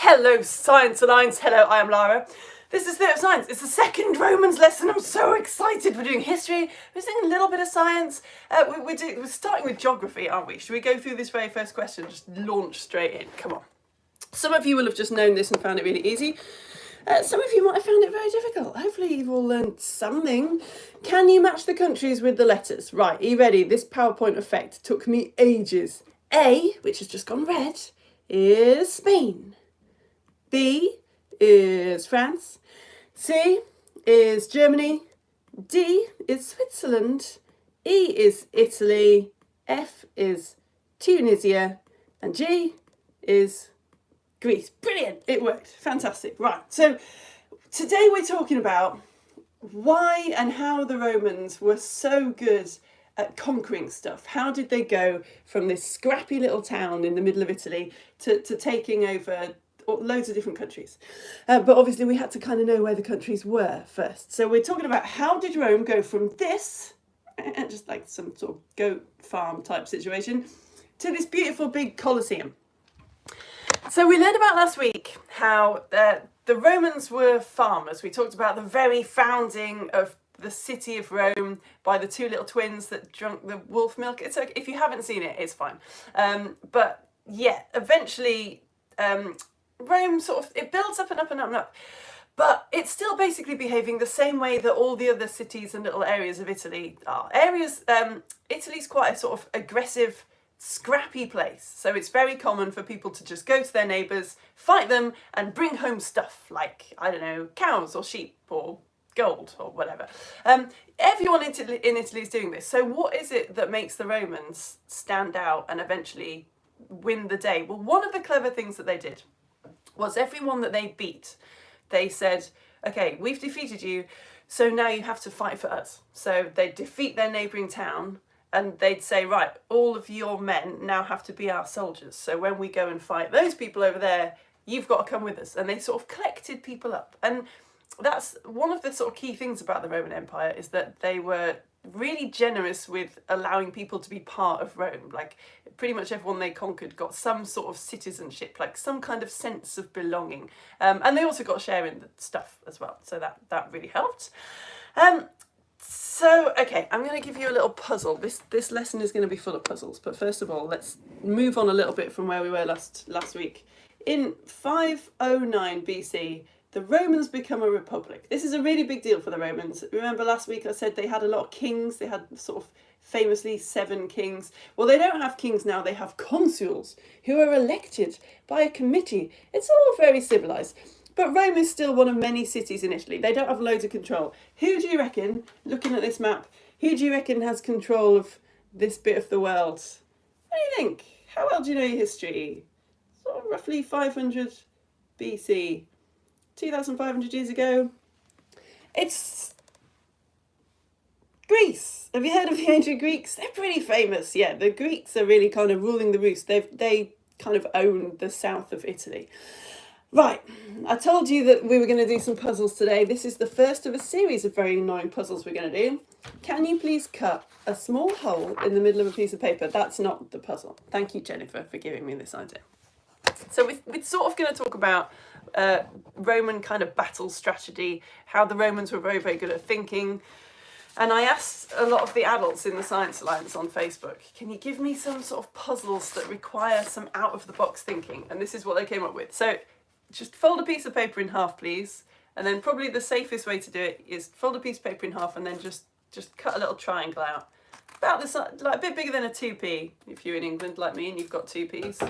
Hello, Science Alliance. Hello, I am Lara. This is Theatre of Science. It's the second Romans lesson. I'm so excited. We're doing history. We're doing a little bit of science. We're starting with geography, aren't we? Should we go through this very first question? Just launch straight in. Come on. Some of you will have just known this and found it really easy. Some of you might have found it very difficult. Hopefully you've all learned something. Can you match the countries with the letters? Right, are you ready? This PowerPoint effect took me ages. A, which has just gone red, is Spain. B is France. C is Germany. D is Switzerland. E is Italy. F is Tunisia. And G is Greece. Brilliant, it worked. Fantastic. Right, so today we're talking about why and how the Romans were so good at conquering stuff. How did they go from this scrappy little town in the middle of Italy to taking over loads of different countries? But obviously we had to kind of know where the countries were first. So we're talking about how did Rome go from this, just like some sort of goat farm type situation, to this beautiful big Colosseum. So we learned about last week how the Romans were farmers. We talked about the very founding of the city of Rome by the two little twins that drank the wolf milk. It's okay if you haven't seen it, it's fine. But yeah, eventually Rome sort of, it builds up and up and up and up. But it's still basically behaving the same way that all the other cities and little areas of Italy are. Italy's quite a sort of aggressive, scrappy place. So it's very common for people to just go to their neighbours, fight them, and bring home stuff like, I don't know, cows or sheep or gold or whatever. Everyone in Italy is doing this. So what is it that makes the Romans stand out and eventually win the day? Well, one of the clever things that they did was everyone that they beat, they said, okay, we've defeated you, so now you have to fight for us. So they'd defeat their neighbouring town and they'd say, right, all of your men now have to be our soldiers. So when we go and fight those people over there, you've got to come with us. And they sort of collected people up. And that's one of the sort of key things about the Roman Empire, is that they were really generous with allowing people to be part of Rome. Like pretty much everyone they conquered got some sort of citizenship, like some kind of sense of belonging. And they also got a share in the stuff as well. So that really helped. So, okay, I'm going to give you a little puzzle. This lesson is going to be full of puzzles. But first of all, let's move on a little bit from where we were last week. In 509 BC, the Romans become a republic. This is a really big deal for the Romans. Remember last week I said they had a lot of kings. They had sort of famously 7 kings. Well, they don't have kings now. They have consuls who are elected by a committee. It's all very civilized. But Rome is still one of many cities in Italy. They don't have loads of control. Who do you reckon, looking at this map, who do you reckon has control of this bit of the world? What do you think? How well do you know your history? Sort of roughly 500 BC. 2,500 years ago. It's Greece. Have you heard of the ancient Greeks? They're pretty famous. Yeah, the Greeks are really kind of ruling the roost. They kind of own the south of Italy. Right, I told you that we were going to do some puzzles today. This is the first of a series of very annoying puzzles we're going to do. Can you please cut a small hole in the middle of a piece of paper? That's not the puzzle. Thank you, Jennifer, for giving me this idea. So we're sort of going to talk about Roman kind of battle strategy, how the Romans were very, very good at thinking. And I asked a lot of the adults in the Science Alliance on Facebook, can you give me some sort of puzzles that require some out-of-the-box thinking? And this is what they came up with. So just fold a piece of paper in half, please. And then probably the safest way to do it is fold a piece of paper in half and then just cut a little triangle out. About this, like a bit bigger than a 2p, if you're in England like me and you've got 2p's.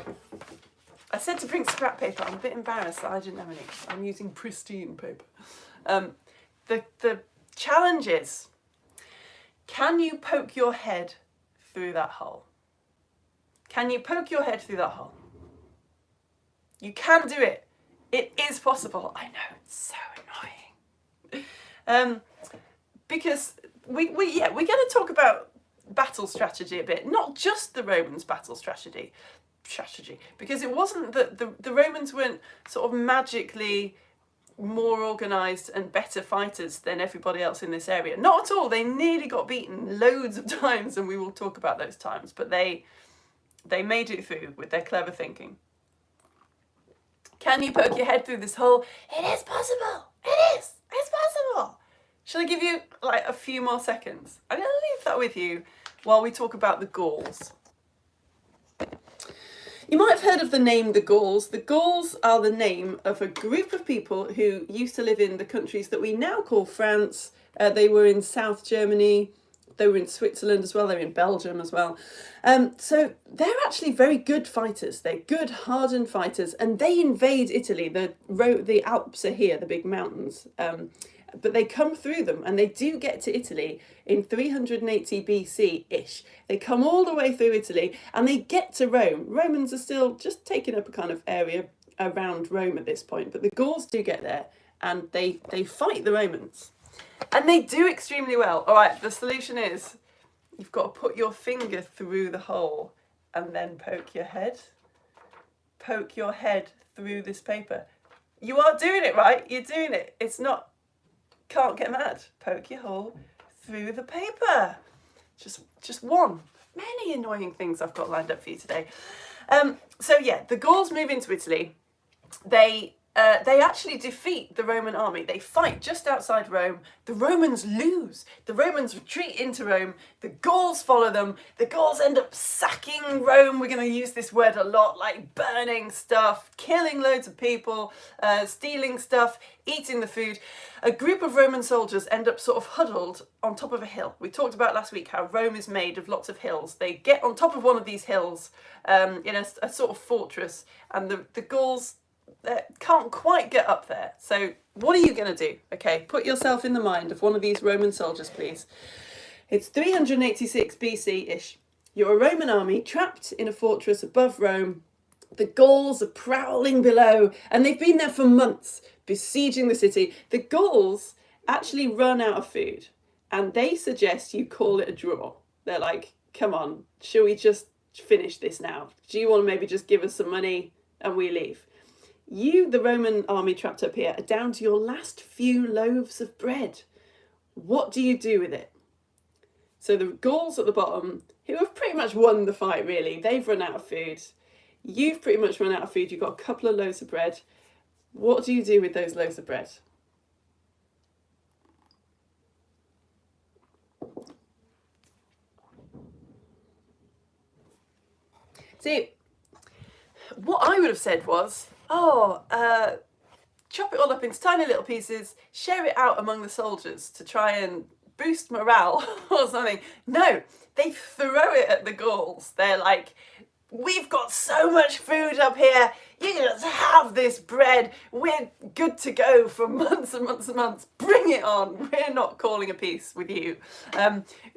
I said to bring scrap paper. I'm a bit embarrassed that I didn't have any. I'm using pristine paper. The challenge is, can you poke your head through that hole? Can you poke your head through that hole? You can do it. It is possible. I know, it's so annoying. Because we're going to talk about battle strategy a bit, not just the Romans' battle strategy, because it wasn't that the Romans weren't sort of magically more organised and better fighters than everybody else in this area. Not at all. They nearly got beaten loads of times, and we will talk about those times, but they made it through with their clever thinking. Can you poke your head through this hole? It is possible. It is. It's possible. Shall I give you like a few more seconds? I'm going to leave that with you while we talk about the Gauls. You might have heard of the name the Gauls. The Gauls are the name of a group of people who used to live in the countries that we now call France. They were in South Germany. They were in Switzerland as well. They were in Belgium as well. So they're actually very good fighters. They're good, hardened fighters, and they invade Italy. The Alps are here, the big mountains. But they come through them, and they do get to Italy in 380 BC-ish. They come all the way through Italy, and they get to Rome. Romans are still just taking up a kind of area around Rome at this point, but the Gauls do get there, and they fight the Romans. And they do extremely well. All right, the solution is you've got to put your finger through the hole and then poke your head. Poke your head through this paper. You are doing it, right? You're doing it. It's not... Can't get mad. Poke your hole through the paper. Just one. Many annoying things I've got lined up for you today. So yeah, the Gauls move into Italy. They actually defeat the Roman army. They fight just outside Rome. The Romans lose. The Romans retreat into Rome. The Gauls follow them. The Gauls end up sacking Rome. We're going to use this word a lot, like burning stuff, killing loads of people, stealing stuff, eating the food. A group of Roman soldiers end up sort of huddled on top of a hill. We talked about last week how Rome is made of lots of hills. They get on top of one of these hills in a sort of fortress, and the Gauls can't quite get up there. So what are you going to do? Okay, put yourself in the mind of one of these Roman soldiers, please. It's 386 BC-ish. You're a Roman army trapped in a fortress above Rome. The Gauls are prowling below, and they've been there for months, besieging the city. The Gauls actually run out of food, and they suggest you call it a draw. They're like, come on, shall we just finish this now? Do you want to maybe just give us some money and we leave? You, the Roman army trapped up here, are down to your last few loaves of bread. What do you do with it? So the Gauls at the bottom, who have pretty much won the fight, really, they've run out of food. You've pretty much run out of food. You've got a couple of loaves of bread. What do you do with those loaves of bread? See, what I would have said was, chop it all up into tiny little pieces, share it out among the soldiers to try and boost morale or something. No, they throw it at the Gauls. They're like, we've got so much food up here. You can just have this bread. We're good to go for months and months and months. Bring it on. We're not calling a peace with you.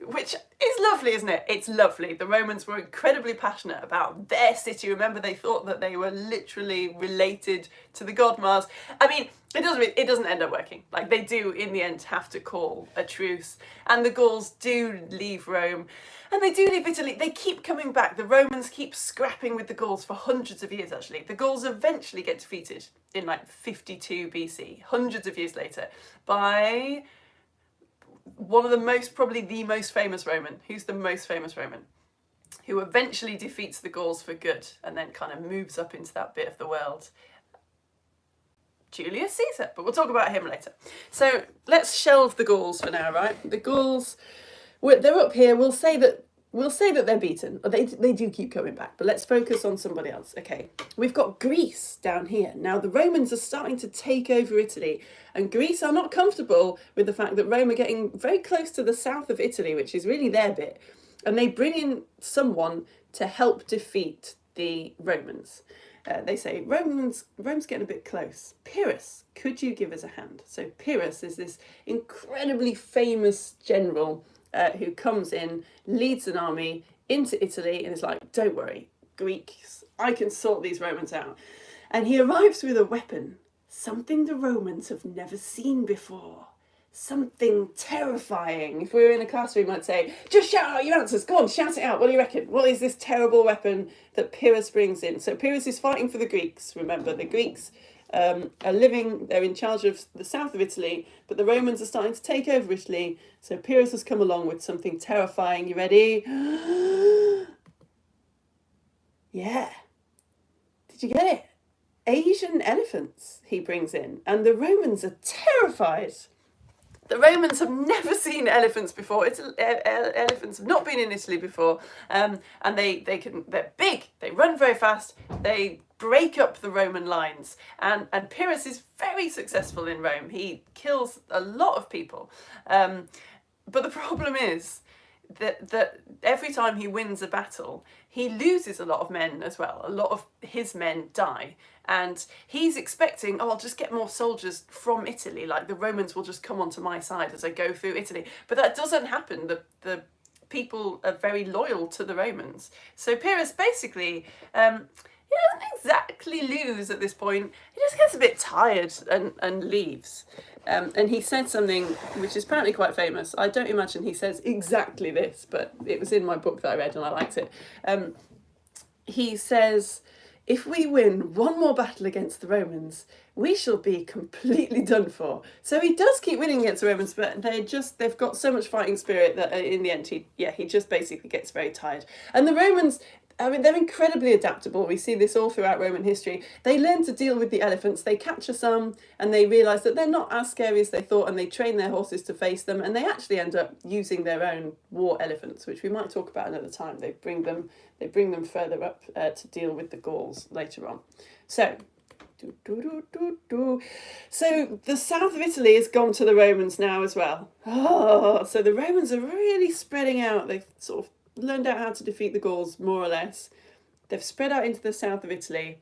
Which is lovely, isn't it? It's lovely. The Romans were incredibly passionate about their city. Remember, they thought that they were literally related to the god Mars. I mean, it doesn't end up working. Like, they do, in the end, have to call a truce. And the Gauls do leave Rome. And they do leave Italy. They keep coming back. The Romans keep scrapping with the Gauls for hundreds of years, actually. The Gauls eventually get defeated in like 52 BC, hundreds of years later, by one of probably the most famous Roman. Who's the most famous Roman? Who eventually defeats the Gauls for good and then kind of moves up into that bit of the world. Julius Caesar, but we'll talk about him later. So let's shelve the Gauls for now, right? The Gauls, they're up here. We'll say that they're beaten. They do keep coming back, but let's focus on somebody else. Okay, we've got Greece down here. Now the Romans are starting to take over Italy, and Greece are not comfortable with the fact that Rome are getting very close to the south of Italy, which is really their bit, and they bring in someone to help defeat the Romans. They say, Rome's getting a bit close. Pyrrhus, could you give us a hand? So Pyrrhus is this incredibly famous general who comes in, leads an army into Italy, and is like, don't worry, Greeks, I can sort these Romans out. And he arrives with a weapon, something the Romans have never seen before. Something terrifying. If we were in a class, we might say, just shout out your answers. Go on, shout it out. What do you reckon? What is this terrible weapon that Pyrrhus brings in? So Pyrrhus is fighting for the Greeks. Remember, the Greeks are they're in charge of the south of Italy, but the Romans are starting to take over Italy. So Pyrrhus has come along with something terrifying. You ready? Yeah. Did you get it? Asian elephants he brings in, and the Romans are terrified. The Romans have never seen elephants before. Elephants have not been in Italy before, and they're big. They run very fast. They break up the Roman lines, and Pyrrhus is very successful in Rome. He kills a lot of people, but the problem is that every time he wins a battle, he loses a lot of men as well. A lot of his men die. And he's expecting, I'll just get more soldiers from Italy, like the Romans will just come onto my side as I go through Italy. But that doesn't happen. The people are very loyal to the Romans. So Pyrrhus basically, he doesn't exactly lose at this point. He just gets a bit tired and leaves. And he said something which is apparently quite famous. I don't imagine he says exactly this, but it was in my book that I read and I liked it. He says, if we win one more battle against the Romans, we shall be completely done for. So he does keep winning against the Romans, but they've got so much fighting spirit that in the end, he just basically gets very tired. And the Romans, I mean, they're incredibly adaptable. We see this all throughout Roman history. They learn to deal with the elephants. They capture some and they realise that they're not as scary as they thought, and they train their horses to face them, and they actually end up using their own war elephants, which we might talk about another time. They bring them further up to deal with the Gauls later on. So, so the south of Italy has gone to the Romans now as well. Oh, so the Romans are really spreading out. They've sort of learned out how to defeat the Gauls, more or less. They've spread out into the south of Italy.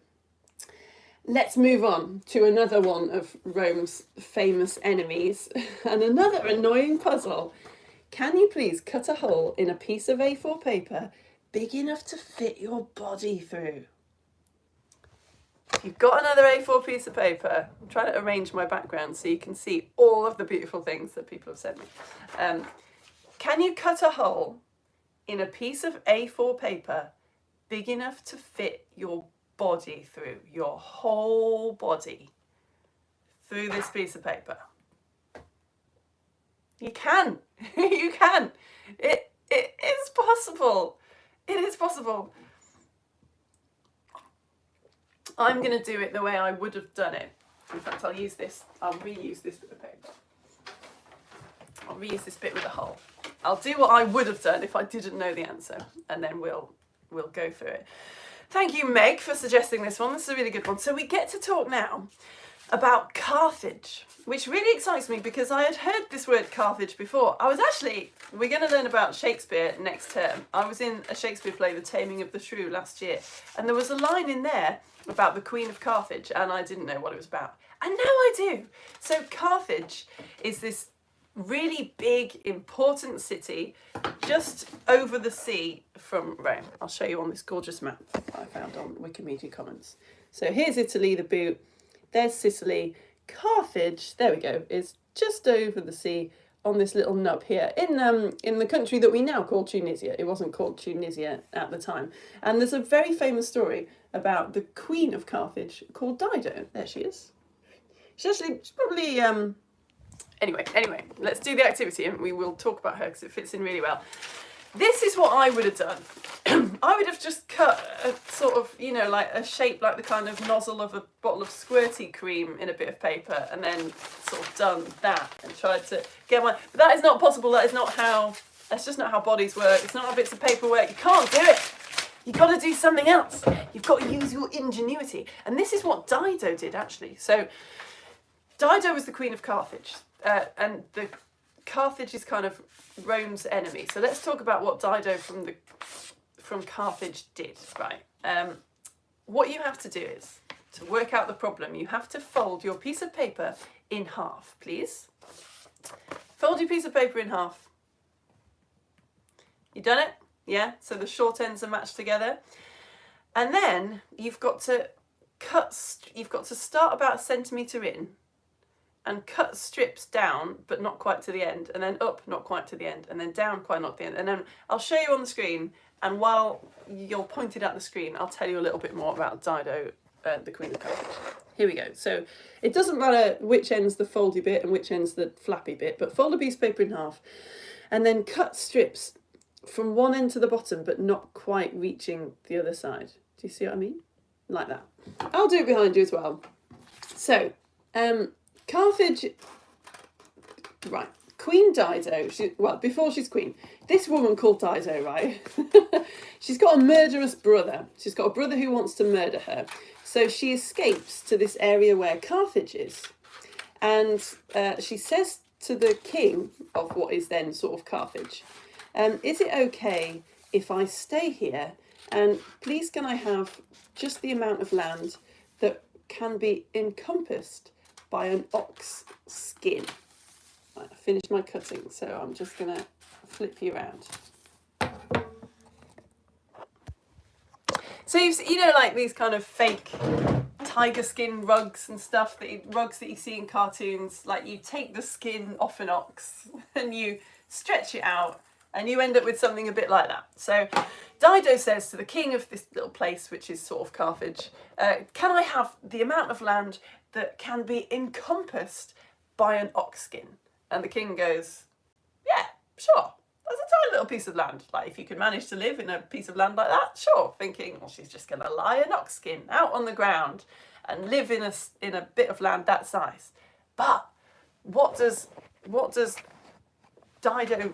Let's move on to another one of Rome's famous enemies and another annoying puzzle. Can you please cut a hole in a piece of A4 paper big enough to fit your body through? If you've got another A4 piece of paper, I'm trying to arrange my background so you can see all of the beautiful things that people have sent me. Can you cut a hole in a piece of A4 paper big enough to fit your body through, your whole body through this piece of paper? You can. You can. It is possible. It is possible. I'm going to do it the way I would have done it. In fact, I'll reuse this bit of paper. I'll reuse this bit with a hole. I'll do what I would have done if I didn't know the answer, and then we'll go through it. Thank you, Meg, for suggesting this one. This is a really good one. So we get to talk now about Carthage, which really excites me because I had heard this word Carthage before. We're going to learn about Shakespeare next term. I was in a Shakespeare play, The Taming of the Shrew, last year, and there was a line in there about the Queen of Carthage, and I didn't know what it was about. And now I do. So Carthage is this really big, important city just over the sea from Rome. I'll show you on this gorgeous map that I found on Wikimedia Commons. So here's Italy, the boot. There's Sicily. Carthage, there we go, is just over the sea on this little nub here in the country that we now call Tunisia. It wasn't called Tunisia at the time. And there's a very famous story about the Queen of Carthage called Dido. There she is. She's probably... Anyway, let's do the activity and we will talk about her because it fits in really well. This is what I would have done. I would have just cut a sort of, like a shape like the kind of nozzle of a bottle of squirty cream in a bit of paper and then sort of done that and tried to get one. But that is not possible. That's just not how bodies work. It's not how bits of paper work. You can't do it. You've got to do something else. You've got to use your ingenuity. And this is what Dido did, actually. So Dido was the Queen of Carthage. And Carthage is kind of Rome's enemy. So let's talk about what Dido from Carthage did, right? What you have to do is, to work out the problem, you have to fold your piece of paper in half, please. Fold your piece of paper in half. You done it? Yeah? So the short ends are matched together. And then you've got to start about a centimetre in, and cut strips down, but not quite to the end, and then up, not quite to the end, and then down, quite not to the end. And then I'll show you on the screen, and while you're pointed at the screen, I'll tell you a little bit more about Dido, the Queen of Carthage. Here we go. So it doesn't matter which end's the foldy bit and which end's the flappy bit, but fold a piece of paper in half, and then cut strips from one end to the bottom, but not quite reaching the other side. Do you see what I mean? like that. I'll do it behind you as well. So, Carthage, right, Queen Dido, before she's queen, this woman called Dido, right, she's got a murderous brother. She's got a brother who wants to murder her. So she escapes to this area where Carthage is. And she says to the king of what is then sort of Carthage, is it okay if I stay here? And please can I have just the amount of land that can be encompassed by an ox skin? Right, I finished my cutting, so I'm just going to flip you around. So you know, like these kind of fake tiger skin rugs and stuff, rugs that you see in cartoons, like you take the skin off an ox and you stretch it out and you end up with something a bit like that. So Dido says to the king of this little place, which is sort of Carthage, can I have the amount of land that can be encompassed by an ox skin? And the king goes, yeah, sure. That's a tiny little piece of land. Like, if you could manage to live in a piece of land like that, sure. Thinking, well, she's just going to lie an ox skin out on the ground and live in a bit of land that size. But what does Dido,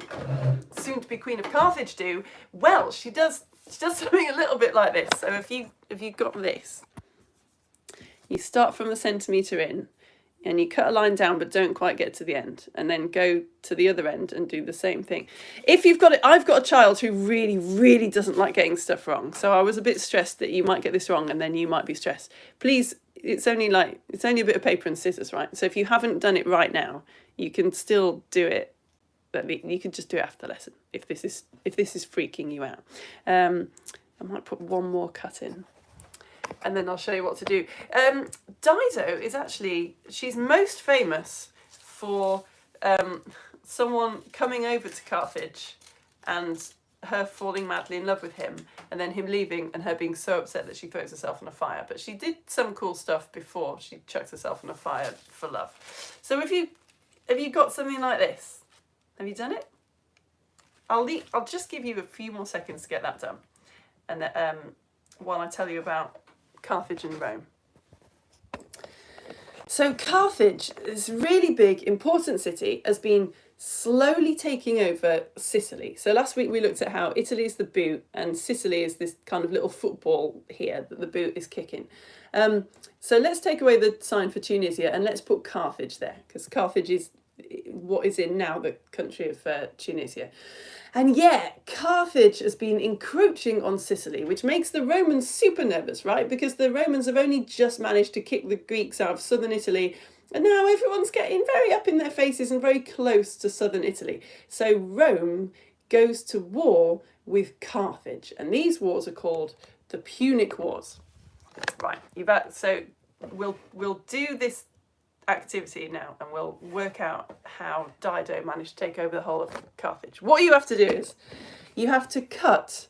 soon to be Queen of Carthage, do? Well, she does something a little bit like this. So if you got this, you start from the centimetre in, and you cut a line down but don't quite get to the end, and then go to the other end and do the same thing. If you've got it, I've got a child who really, really doesn't like getting stuff wrong, so I was a bit stressed that you might get this wrong and then you might be stressed. Please, it's only a bit of paper and scissors, right? So if you haven't done it right now, you can still do it. You can just do it after the lesson if this is freaking you out. I might put one more cut in, and then I'll show you what to do. Dido is she's most famous for someone coming over to Carthage and her falling madly in love with him, and then him leaving and her being so upset that she throws herself in a fire. But she did some cool stuff before she chucked herself in a fire for love. So have you got something like this? Have you done it? I'll just give you a few more seconds to get that done, and then, while I tell you about Carthage and Rome. So Carthage, this really big, important city, has been slowly taking over Sicily. So last week we looked at how Italy is the boot and Sicily is this kind of little football here that the boot is kicking. So let's take away the sign for Tunisia and let's put Carthage there, because Carthage is what is in now the country of Tunisia. And yeah, Carthage has been encroaching on Sicily, which makes the Romans super nervous, right? Because the Romans have only just managed to kick the Greeks out of southern Italy, and now everyone's getting very up in their faces and very close to southern Italy. So Rome goes to war with Carthage, and these wars are called the Punic Wars. Right, so we'll do this activity now and we'll work out how Dido managed to take over the whole of Carthage. What you have to do is you have to cut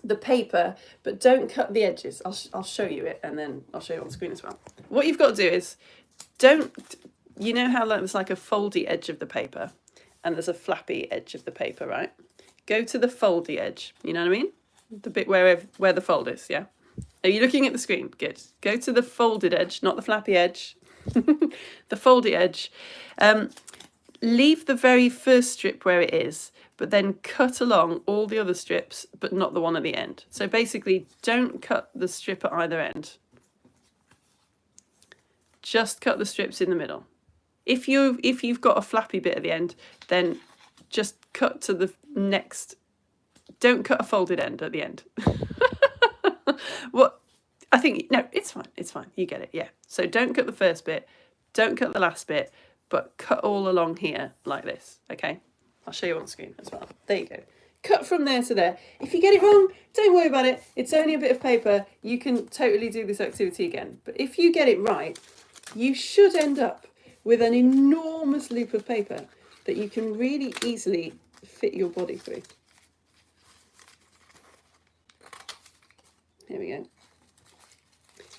the paper, but don't cut the edges. I'll show you it and then I'll show you on screen as well. What you've got to do is you know how there's like a foldy edge of the paper and there's a flappy edge of the paper, right? Go to the foldy edge, you know what I mean? The bit where the fold is, yeah? Are you looking at the screen? Good. Go to the folded edge, not the flappy edge. The foldy edge. Leave the very first strip where it is, but then cut along all the other strips, but not the one at the end. So basically, don't cut the strip at either end. Just cut the strips in the middle. If you've got a flappy bit at the end, then just cut to the next. Don't cut a folded end at the end. What? I think, no, it's fine. You get it, yeah. So don't cut the first bit, don't cut the last bit, but cut all along here like this, okay? I'll show you on screen as well. There you go. Cut from there to there. If you get it wrong, don't worry about it. It's only a bit of paper. You can totally do this activity again. But if you get it right, you should end up with an enormous loop of paper that you can really easily fit your body through. Here we go.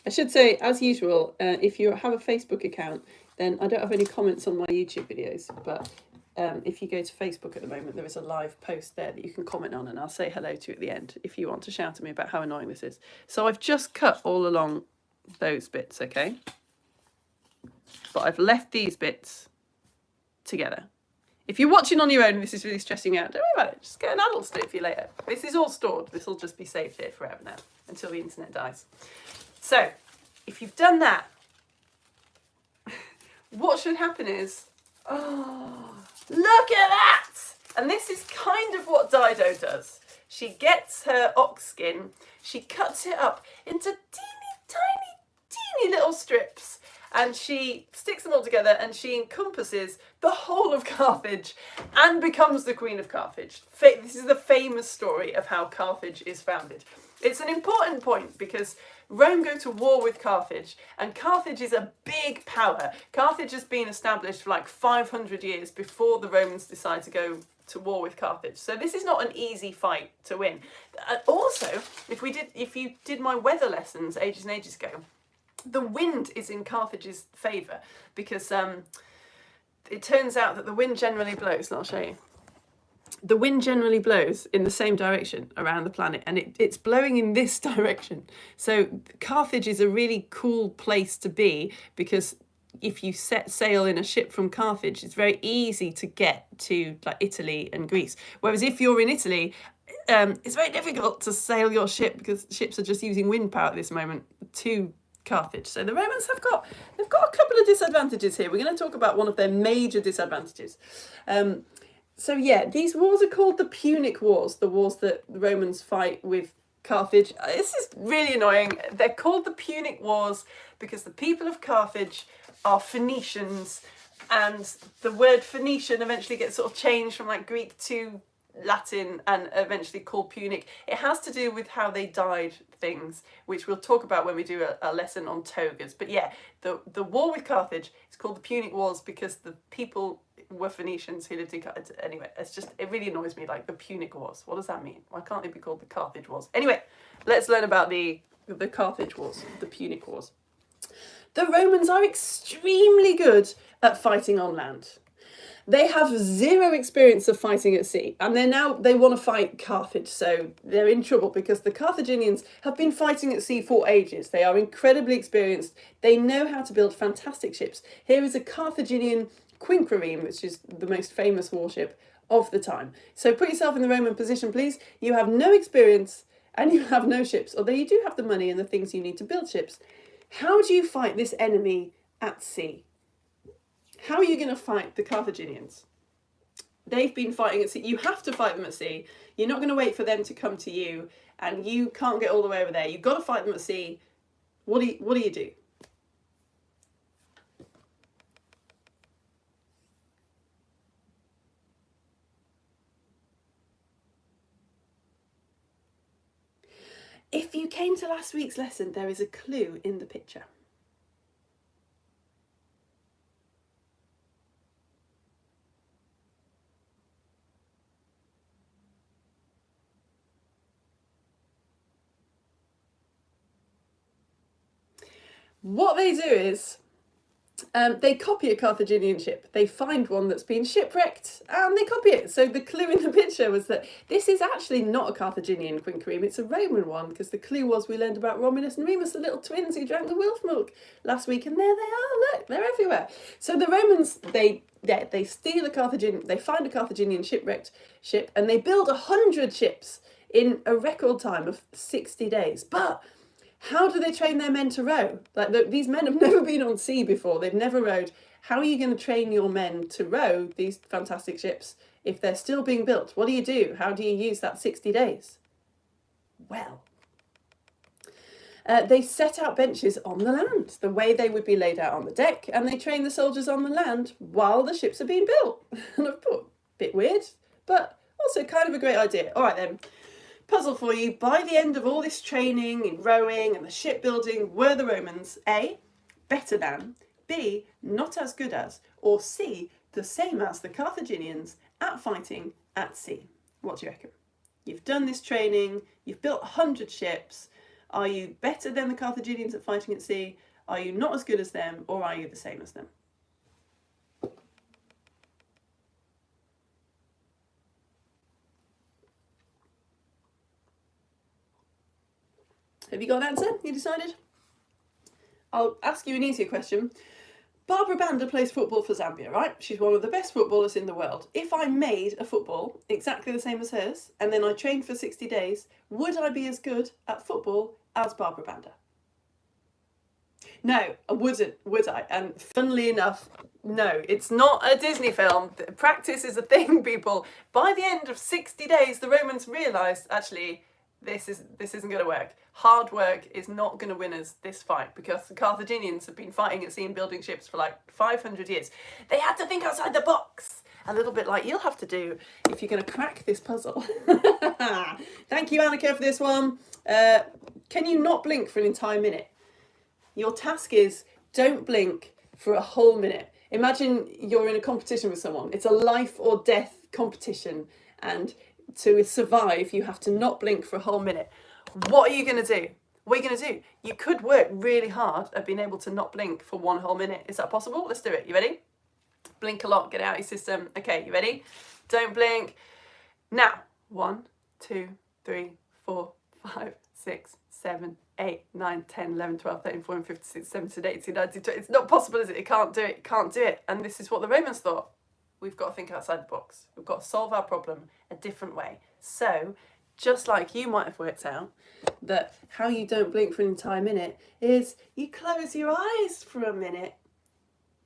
I should say, as usual, if you have a Facebook account, then I don't have any comments on my YouTube videos, but if you go to Facebook at the moment, there is a live post there that you can comment on, and I'll say hello to at the end if you want to shout at me about how annoying this is. So I've just cut all along those bits, okay? But I've left these bits together. If you're watching on your own and this is really stressing you out, don't worry about it. Just get an adult to do it for you later. This is all stored. This will just be saved here forever now until the internet dies. So, if you've done that, what should happen is, oh, look at that! And this is kind of what Dido does. She gets her ox skin, she cuts it up into teeny little strips, and she sticks them all together and she encompasses the whole of Carthage and becomes the Queen of Carthage. This is the famous story of how Carthage is founded. It's an important point because Rome go to war with Carthage, and Carthage is a big power. Carthage has been established for like 500 years before the Romans decide to go to war with Carthage. So this is not an easy fight to win. Also, if you did my weather lessons ages and ages ago, the wind is in Carthage's favour because it turns out that the wind generally blows, and I'll show you. The wind generally blows in the same direction around the planet, and it's blowing in this direction. So Carthage is a really cool place to be because if you set sail in a ship from Carthage, it's very easy to get to like Italy and Greece. Whereas if you're in Italy, it's very difficult to sail your ship because ships are just using wind power at this moment to Carthage. So the Romans they've got a couple of disadvantages here. We're going to talk about one of their major disadvantages. So yeah, these wars are called the Punic Wars, the wars that the Romans fight with Carthage. This is really annoying. They're called the Punic Wars because the people of Carthage are Phoenicians, and the word Phoenician eventually gets sort of changed from like Greek to Latin and eventually called Punic. It has to do with how they dyed things, which we'll talk about when we do a lesson on togas. But yeah, the war with Carthage is called the Punic Wars because the people were Phoenicians who lived in Carthage. Anyway, it really annoys me, like the Punic Wars. What does that mean? Why can't it be called the Carthage Wars? Anyway, let's learn about the Carthage Wars, the Punic Wars. The Romans are extremely good at fighting on land. They have zero experience of fighting at sea, and they want to fight Carthage, so they're in trouble because the Carthaginians have been fighting at sea for ages. They are incredibly experienced. They know how to build fantastic ships. Here is a Carthaginian quinquereme, which is the most famous warship of the time. So put yourself in the Roman position, please. You have no experience and you have no ships, although you do have the money and the things you need to build ships. How do you fight this enemy at sea? How are you going to fight the Carthaginians? They've been fighting at sea. You have to fight them at sea. You're not going to wait for them to come to you, and you can't get all the way over there. You've got to fight them at sea. What do you do? If you came to last week's lesson, there is a clue in the picture. What they do is they copy a Carthaginian ship. They find one that's been shipwrecked and they copy it. So the clue in the picture was that this is actually not a Carthaginian quinquereme, it's a Roman one, because the clue was we learned about Romulus and Remus, the little twins who drank the wolf milk last week, and there they are, look, they're everywhere. So the Romans, they steal they find a Carthaginian shipwrecked ship and they build 100 ships in a record time of 60 days. But how do they train their men to row? Like these men have never been on sea before. They've never rowed. How are you going to train your men to row these fantastic ships if they're still being built? What do you do? How do you use that 60 days? Well, they set out benches on the land, the way they would be laid out on the deck, and they train the soldiers on the land while the ships are being built. And I've put, a bit weird, but also kind of a great idea. All right then. Puzzle for you. By the end of all this training in rowing and the shipbuilding, were the Romans A, better than, B, not as good as, or C, the same as the Carthaginians at fighting at sea? What do you reckon? You've done this training, you've built 100 ships. Are you better than the Carthaginians at fighting at sea? Are you not as good as them, or are you the same as them? Have you got an answer? You decided? I'll ask you an easier question. Barbara Banda plays football for Zambia, right? She's one of the best footballers in the world. If I made a football exactly the same as hers, and then I trained for 60 days, would I be as good at football as Barbara Banda? No, I wouldn't, would I? And funnily enough, no, it's not a Disney film. Practice is a thing, people. By the end of 60 days, the Romans realised, actually, this isn't going to work. Hard work is not going to win us this fight, because the Carthaginians have been fighting at sea and building ships for like 500 years. They had to think outside the box, a little bit like you'll have to do if you're going to crack this puzzle. Thank you, Annika, for this one. Can you not blink for an entire minute? Your task is don't blink for a whole minute. Imagine you're in a competition with someone. It's a life or death competition, and to survive, you have to not blink for a whole minute. What are you going to do? What are you going to do? You could work really hard at being able to not blink for one whole minute. Is that possible? Let's do it. You ready? Blink a lot, get it out of your system. Okay, you ready? Don't blink. Now, 1, 2, 3, 4, 5, 6, 7, 8, 9, 10, 11, 12, 13, 14, 15, 16, 17, 18, 19, 20. It's not possible, is it? You can't do it. You can't do it. And this is what the Romans thought. We've got to think outside the box. We've got to solve our problem a different way. So, just like you might have worked out, that how you don't blink for an entire minute is you close your eyes for a minute.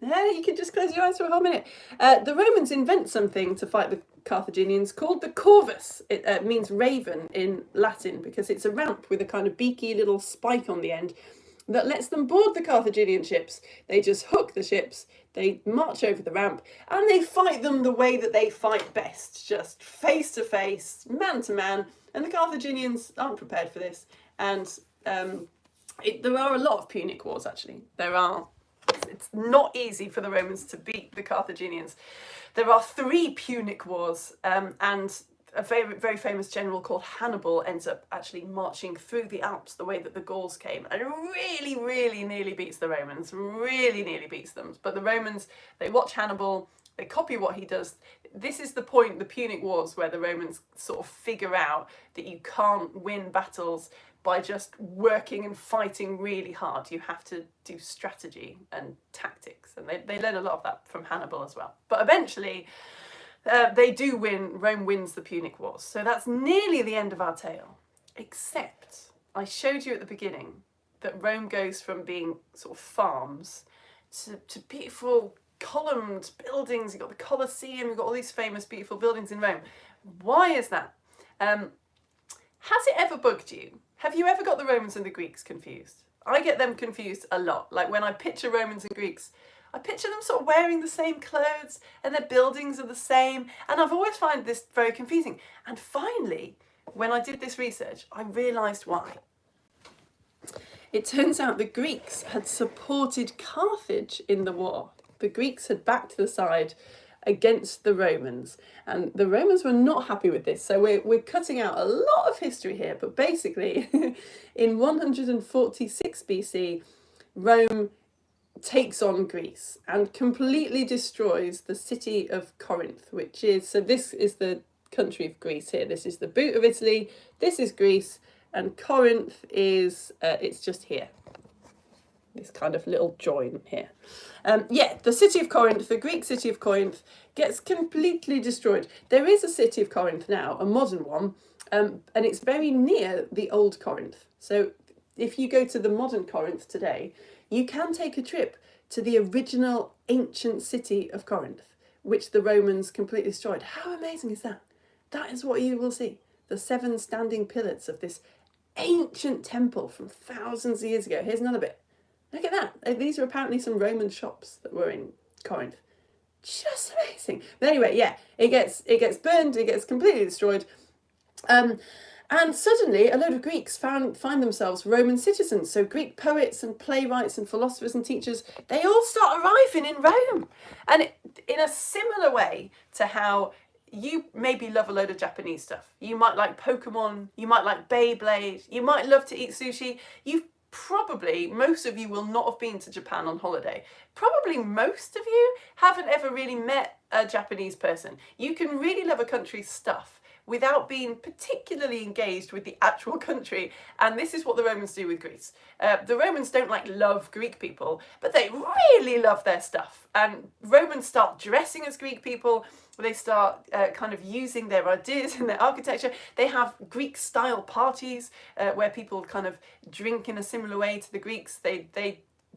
Yeah, you can just close your eyes for a whole minute. The Romans invent something to fight the Carthaginians called the corvus. It means raven in Latin, because it's a ramp with a kind of beaky little spike on the end that lets them board the Carthaginian ships. They just hook the ships, they march over the ramp, and they fight them the way that they fight best, just face to face, man to man. And the Carthaginians aren't prepared for this. And there are a lot of Punic wars, actually. It's not easy for the Romans to beat the Carthaginians. There are 3 Punic wars, and a very, very famous general called Hannibal ends up actually marching through the Alps the way that the Gauls came, and really, really nearly beats the Romans, really nearly beats them. But the Romans, they watch Hannibal, they copy what he does. This is the point, the Punic Wars, where the Romans sort of figure out that you can't win battles by just working and fighting really hard. You have to do strategy and tactics, and they learn a lot of that from Hannibal as well. But eventually, they do win. Rome wins the Punic Wars. So that's nearly the end of our tale. Except I showed you at the beginning that Rome goes from being sort of farms to beautiful columned buildings. You've got the Colosseum, you've got all these famous beautiful buildings in Rome. Why is that? Has it ever bugged you? Have you ever got the Romans and the Greeks confused? I get them confused a lot. Like when I picture Romans and Greeks, I picture them sort of wearing the same clothes and their buildings are the same. And I've always found this very confusing. And finally, when I did this research, I realised why. It turns out the Greeks had supported Carthage in the war. The Greeks had backed the side against the Romans, and the Romans were not happy with this. So we're cutting out a lot of history here, but basically in 146 BC, Rome takes on Greece and completely destroys the city of Corinth, which is, so this is the country of Greece here. This is the boot of Italy, this is Greece, and Corinth is, it's just here. This kind of little join here. The city of Corinth, the Greek city of Corinth, gets completely destroyed. There is a city of Corinth now, a modern one, and it's very near the old Corinth. So if you go to the modern Corinth today, you can take a trip to the original ancient city of Corinth, which the Romans completely destroyed. How amazing is that? That is what you will see. The 7 standing pillars of this ancient temple from thousands of years ago. Here's another bit. Look at that. These are apparently some Roman shops that were in Corinth. Just amazing. But anyway, yeah, it gets burned, it gets completely destroyed. And suddenly a load of Greeks find themselves Roman citizens. So Greek poets and playwrights and philosophers and teachers, they all start arriving in Rome. And in a similar way to how you maybe love a load of Japanese stuff. You might like Pokemon, you might like Beyblade, you might love to eat sushi. Probably, most of you will not have been to Japan on holiday. Probably most of you haven't ever really met a Japanese person. You can really love a country's stuff, without being particularly engaged with the actual country. And this is what the Romans do with Greece. The Romans don't love Greek people, but they really love their stuff. And Romans start dressing as Greek people. They start kind of using their ideas in their architecture. They have Greek style parties where people kind of drink in a similar way to the Greeks.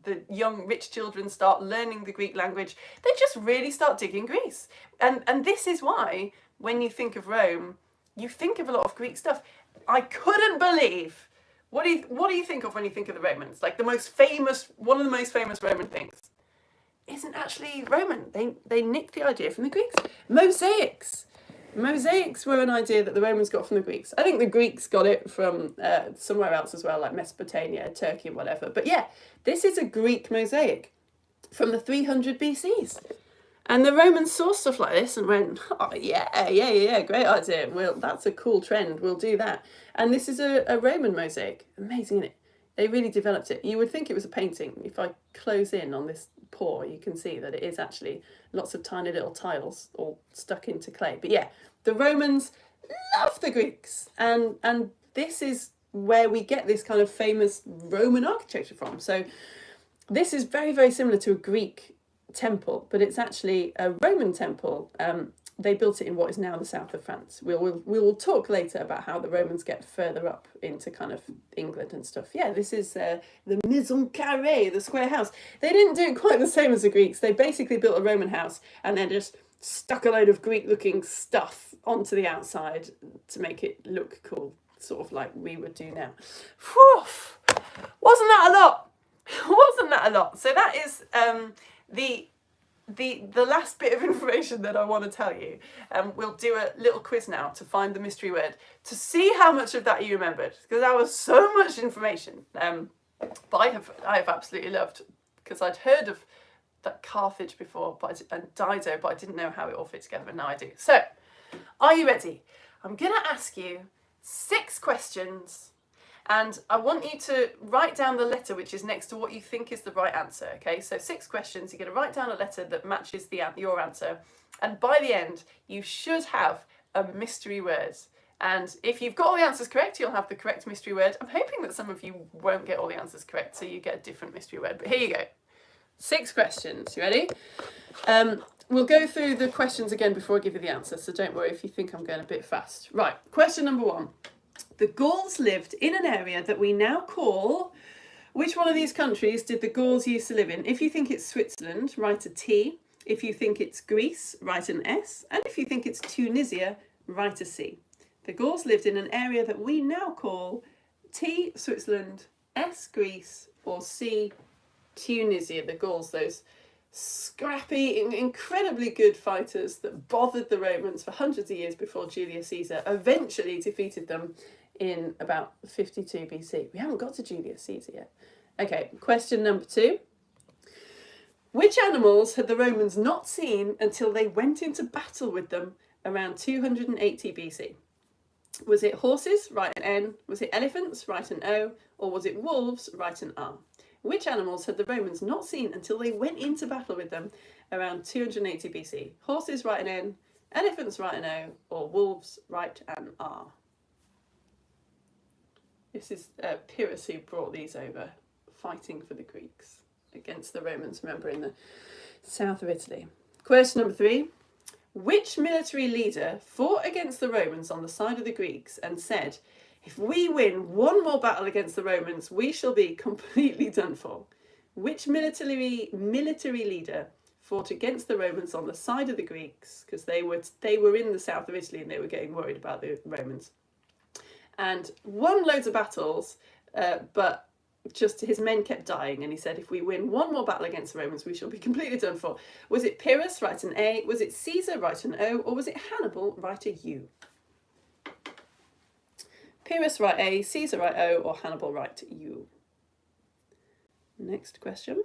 The young rich children start learning the Greek language. They just really start digging Greece. And this is why when you think of Rome, you think of a lot of Greek stuff. I couldn't believe. What do you think of when you think of the Romans? Like one of the most famous Roman things isn't actually Roman. They nicked the idea from the Greeks. Mosaics. Mosaics were an idea that the Romans got from the Greeks. I think the Greeks got it from somewhere else as well, like Mesopotamia, Turkey, whatever. But yeah, this is a Greek mosaic from the 300 BCs. And the Romans saw stuff like this and went, oh, yeah, great idea. Well, that's a cool trend. We'll do that. And this is a Roman mosaic. Amazing, isn't it? They really developed it. You would think it was a painting. If I close in on this paw, you can see that it is actually lots of tiny little tiles all stuck into clay. But yeah, the Romans love the Greeks. And this is where we get this kind of famous Roman architecture from. So this is very, very similar to a Greek temple, but it's actually a Roman temple. They built it in what is now the south of France. We will talk later about how the Romans get further up into kind of England and stuff. Yeah, this is the Maison Carrée, the square house. They didn't do it quite the same as the Greeks. They basically built a Roman house and then just stuck a load of Greek-looking stuff onto the outside to make it look cool, sort of like we would do now. Whew! Wasn't that a lot? Wasn't that a lot? So that is the last bit of information that I want to tell you. We'll do a little quiz now to find the mystery word, to see how much of that you remembered, because that was so much information. But I have absolutely loved, because I'd heard of that Carthage before, and Dido, but I didn't know how it all fit together, and now I do. So, are you ready? I'm going to ask you 6 questions. And I want you to write down the letter which is next to what you think is the right answer, okay? So 6 questions, you're going to write down a letter that matches your answer. And by the end, you should have a mystery word. And if you've got all the answers correct, you'll have the correct mystery word. I'm hoping that some of you won't get all the answers correct, so you get a different mystery word. But here you go. 6 questions, you ready? We'll go through the questions again before I give you the answer, so don't worry if you think I'm going a bit fast. Right, question number 1. The Gauls lived in an area that we now call... Which one of these countries did the Gauls used to live in? If you think it's Switzerland, write a T. If you think it's Greece, write an S. And if you think it's Tunisia, write a C. The Gauls lived in an area that we now call T, Switzerland, S, Greece, or C, Tunisia. The Gauls, those scrappy, incredibly good fighters that bothered the Romans for hundreds of years before Julius Caesar eventually defeated them in about 52 BC. We haven't got to Julius Caesar yet. Okay, question number 2. Which animals had the Romans not seen until they went into battle with them around 280 BC? Was it horses? Write an N. Was it elephants? Write an O. Or was it wolves? Write an R. Which animals had the Romans not seen until they went into battle with them around 280 BC? Horses, write an N. Elephants, write an O. Or wolves, write an R. This is Pyrrhus who brought these over, fighting for the Greeks against the Romans, remember, in the south of Italy. Question number 3. Which military leader fought against the Romans on the side of the Greeks and said, if we win one more battle against the Romans, we shall be completely done for? Which military leader fought against the Romans on the side of the Greeks, because they were in the south of Italy and they were getting worried about the Romans, and won loads of battles, but just his men kept dying, and he said, if we win one more battle against the Romans, we shall be completely done for? Was it Pyrrhus? Write an A. Was it Caesar? Write an O. Or was it Hannibal? Write a U. Pyrrhus, write A. Caesar, write O. Or Hannibal, write U. Next question.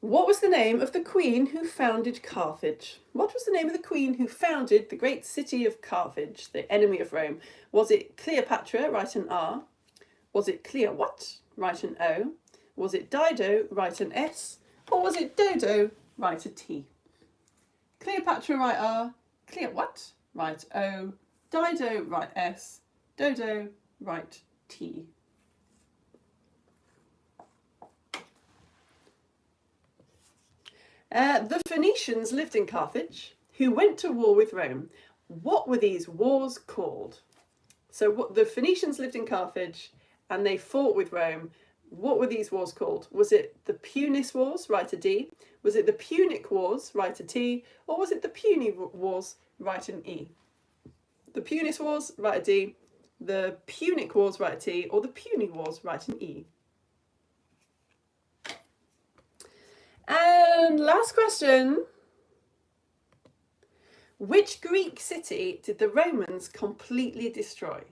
What was the name of the queen who founded Carthage? What was the name of the queen who founded the great city of Carthage, the enemy of Rome? Was it Cleopatra? Write an R. Was it Cleo what? Write an O. Was it Dido? Write an S. Or was it Dodo? Write a T. Cleopatra, write R. clear what? Write O, Dido, write S, Dodo, write T. The Phoenicians lived in Carthage, who went to war with Rome. What were these wars called? So what, the Phoenicians lived in Carthage and they fought with Rome. What were these wars called? Was it the Punic Wars? Write a D. Was it the Punic Wars? Write a T. Or was it the Puny Wars? Write an E. The Punic Wars? Write a D. The Punic Wars? Write a T. Or the Puny Wars? Write an E. And last question. Which Greek city did the Romans completely destroy?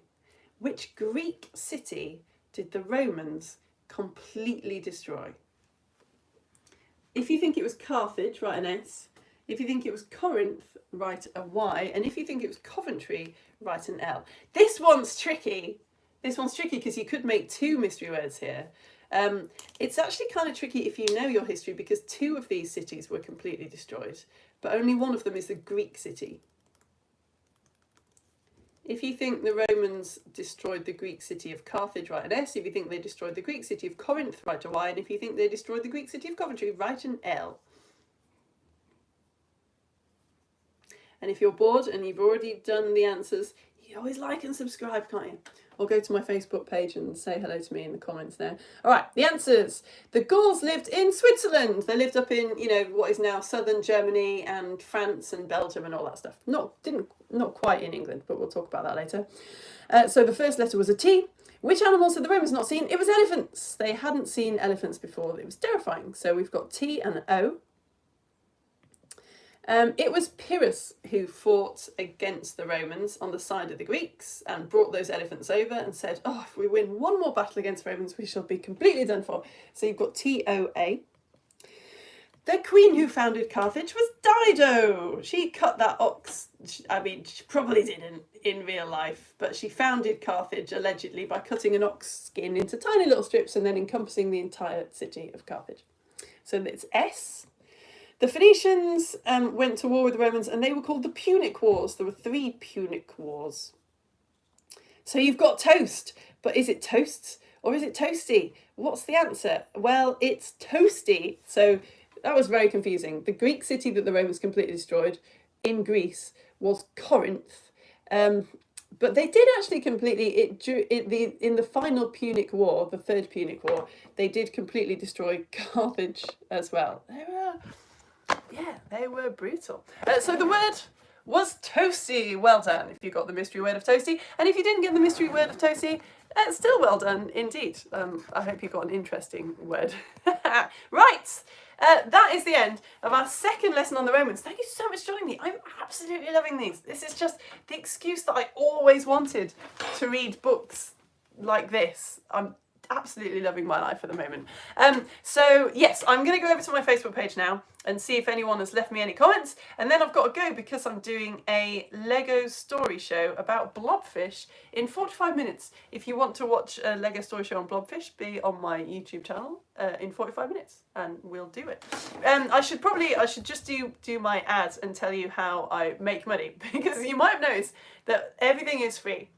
Which Greek city did the Romans completely destroy? If you think it was Carthage, write an S. If you think it was Corinth, write a Y. And if you think it was Coventry, write an L. This one's tricky. This one's tricky because you could make two mystery words here. It's actually kind of tricky if you know your history because two of these cities were completely destroyed, but only one of them is the Greek city. If you think the Romans destroyed the Greek city of Carthage, write an S. If you think they destroyed the Greek city of Corinth, write a Y. And if you think they destroyed the Greek city of Coventry, write an L. And if you're bored and you've already done the answers, you always like and subscribe, can't you? Or go to my Facebook page and say hello to me in the comments there. All right, the answers. The Gauls lived in Switzerland. They lived up in, what is now southern Germany and France and Belgium and all that stuff. Not quite in England, but we'll talk about that later. So the first letter was a T. Which animals had the Romans not seen? It was elephants. They hadn't seen elephants before. It was terrifying. So we've got T and an O. It was Pyrrhus who fought against the Romans on the side of the Greeks and brought those elephants over and said, oh, if we win one more battle against Romans, we shall be completely done for. So you've got T-O-A. The queen who founded Carthage was Dido. She cut that ox. I mean, she probably didn't in real life, but she founded Carthage allegedly by cutting an ox skin into tiny little strips and then encompassing the entire city of Carthage. So it's S. The Phoenicians went to war with the Romans and they were called the Punic Wars. There were 3 Punic Wars. So you've got toast, but is it toasts or is it toasty? What's the answer? Well, it's toasty. So that was very confusing. The Greek city that the Romans completely destroyed in Greece was Corinth. But they did actually completely, in the final Punic War, the 3rd Punic War, they did completely destroy Carthage as well. They were brutal. So the word was toasty. Well done if you got the mystery word of toasty. And if you didn't get the mystery word of toasty, still well done indeed. I hope you got an interesting word. Right, that is the end of our second lesson on the Romans. Thank you so much for joining me. I'm absolutely loving these. This is just the excuse that I always wanted to read books like this. I'm absolutely loving my life at the moment. So yes, I'm going to go over to my Facebook page now and see if anyone has left me any comments, and then I've got to go because I'm doing a Lego story show about blobfish in 45 minutes. If you want to watch a Lego story show on blobfish, be on my YouTube channel in 45 minutes and we'll do it. I should just do my ads and tell you how I make money, because you might have noticed that everything is free.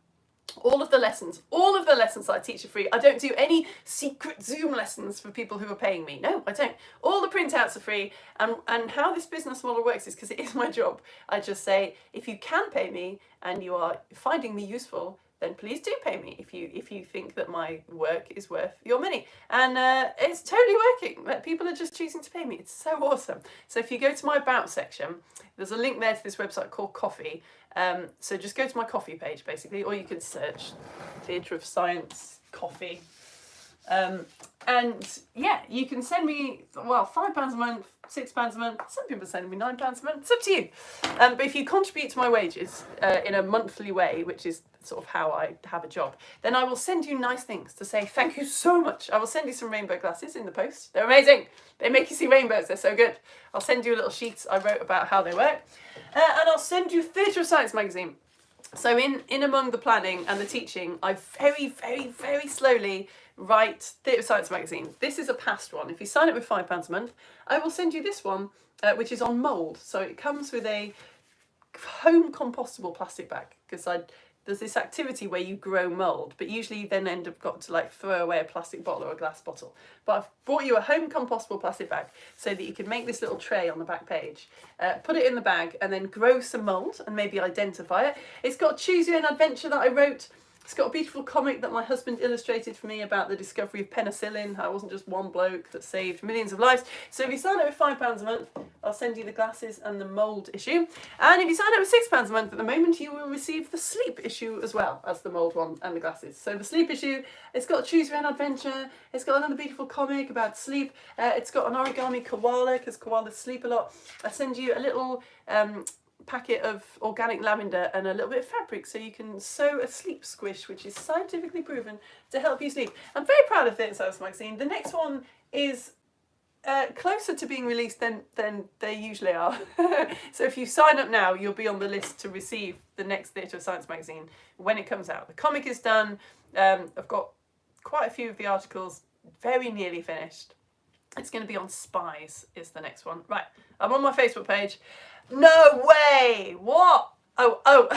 All of the lessons that I teach are free. I don't do any secret Zoom lessons for people who are paying me. No, I don't. All the printouts are free. And how this business model works is because it is my job. I just say, if you can pay me and you are finding me useful, then please do pay me if you think that my work is worth your money. And it's totally working. People are just choosing to pay me. It's so awesome. So if you go to my About section, there's a link there to this website called Coffee. So just go to my Coffee page, basically, or you can search Theatre of Science Coffee. And yeah, you can send me, well, £5 a month, £6 a month. Some people send me £9 a month. It's up to you. But if you contribute to my wages in a monthly way, which is sort of how I have a job, then I will send you nice things to say thank you so much. I will send you some rainbow glasses in the post. They're amazing. They make you see rainbows. They're so good. I'll send you little sheets I wrote about how they work. And I'll send you Theatre of Science magazine. So in among the planning and the teaching, I very, very, very slowly write Theatre of Science magazine. This is a past one. If you sign up with £5 a month, I will send you this one, which is on mould. So it comes with a home compostable plastic bag, because there's this activity where you grow mould, but usually you then end up got to like throw away a plastic bottle or a glass bottle. But I've brought you a home compostable plastic bag so that you can make this little tray on the back page, put it in the bag, and then grow some mould and maybe identify it. It's got Choose Your Own Adventure that I wrote. It's got a beautiful comic that my husband illustrated for me about the discovery of penicillin. How it wasn't just one bloke that saved millions of lives. So if you sign up with £5 a month, I'll send you the glasses and the mould issue. And if you sign up with £6 a month at the moment, you will receive the sleep issue as well as the mould one and the glasses. So the sleep issue, it's got Choose Your Own Adventure. It's got another beautiful comic about sleep. It's got an origami koala, because koalas sleep a lot. I send you a little packet of organic lavender and a little bit of fabric so you can sew a sleep squish, which is scientifically proven to help you sleep. I'm very proud of Theatre Science magazine. The next one is closer to being released than they usually are. So if you sign up now, you'll be on the list to receive the next Theatre of Science magazine when it comes out. The comic is done. I've got quite a few of the articles very nearly finished. It's going to be on spies is the next one. Right, I'm on my Facebook page. No way! What? Oh,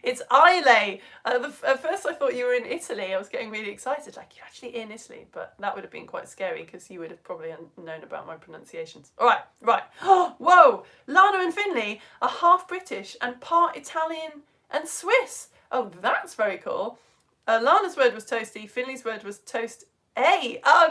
it's Islay. At first I thought you were in Italy. I was getting really excited, like you're actually in Italy, but that would have been quite scary because you would have probably known about my pronunciations. All right. Whoa! Lana and Finley are half British and part Italian and Swiss. Oh, that's very cool. Lana's word was toasty. Finley's word was toast. Hey, oh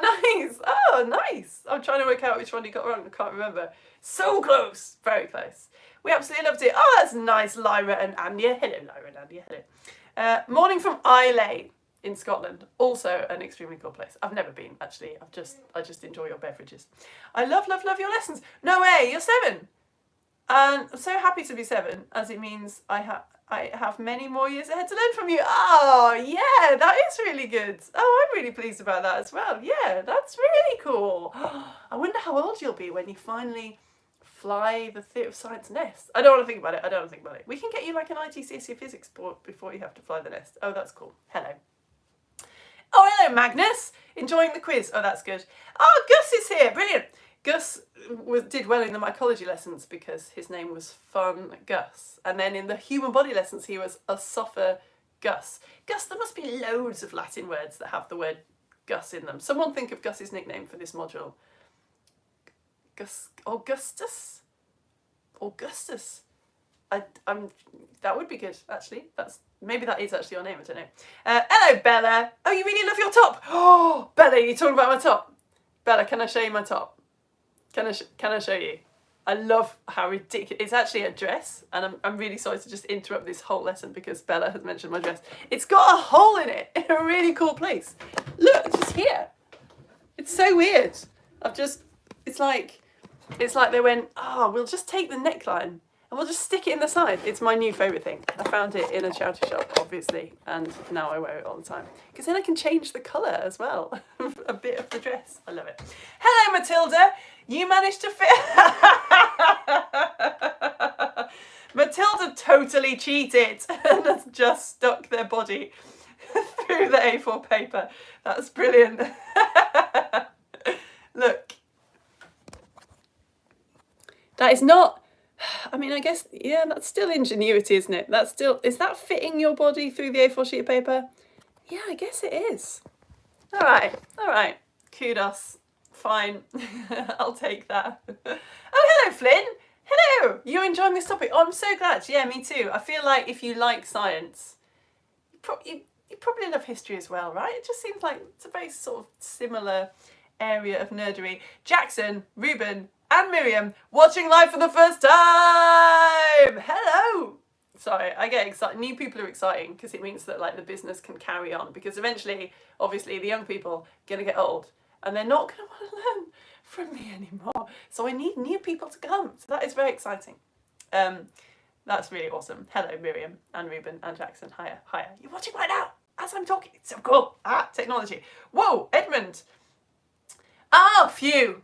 nice. I'm trying to work out which one you got wrong. I can't remember. So close, very close. We absolutely loved it. Oh, that's nice, Lyra and Anya. Hello, Lyra and Anya. Hello. Morning from Islay in Scotland. Also an extremely cool place. I've never been actually. I just enjoy your beverages. I love your lessons. No way, you're 7. And I'm so happy to be 7, as it means I have many more years ahead to learn from you. Oh, yeah, that is really good. Oh, I'm really pleased about that as well. Yeah, that's really cool. I wonder how old you'll be when you finally fly the Theatre of Science nest. I don't want to think about it. We can get you like an IGCSE physics board before you have to fly the nest. Oh, that's cool. Hello. Oh, hello, Magnus. Enjoying the quiz. Oh, that's good. Oh, Gus is here. Brilliant. Gus did well in the mycology lessons because his name was Fun Gus. And then in the human body lessons, he was Esophagus. Gus, there must be loads of Latin words that have the word Gus in them. Someone think of Gus's nickname for this module. Augustus. That would be good, actually. Maybe that is actually your name, I don't know. Hello, Bella. Oh, you really love your top. Oh, Bella, you're talking about my top. Bella, can I show you my top? Can I show you? I love how ridiculous. It's actually a dress, and I'm really sorry to just interrupt this whole lesson because Bella has mentioned my dress. It's got a hole in it in a really cool place. Look, just here. It's so weird. It's like they went, we'll just take the neckline and we'll just stick it in the side. It's my new favourite thing. I found it in a charity shop, obviously, and now I wear it all the time. Because then I can change the colour as well, a bit of the dress. I love it. Hello, Matilda. You managed to fit... Matilda totally cheated and has just stuck their body through the A4 paper. That's brilliant. Look. That is not... I mean, I guess, yeah, that's still ingenuity, isn't it? Is that fitting your body through the A4 sheet of paper? Yeah, I guess it is. All right. Kudos. Fine. I'll take that. Oh, hello, Flynn. Hello. You're enjoying this topic? Oh, I'm so glad. Yeah, me too. I feel like if you like science, you probably love history as well, right? It just seems like it's a very sort of similar area of nerdery. Jackson, Ruben, and Miriam watching live for the first time. Hello. Sorry, I get excited. New people are exciting because it means that like the business can carry on, because eventually, obviously, the young people are going to get old and they're not going to want to learn from me anymore. So I need new people to come. So that is very exciting. That's really awesome. Hello, Miriam and Ruben and Jackson. Hiya. You're watching right now as I'm talking. It's so cool. Technology. Whoa, Edmund. Phew.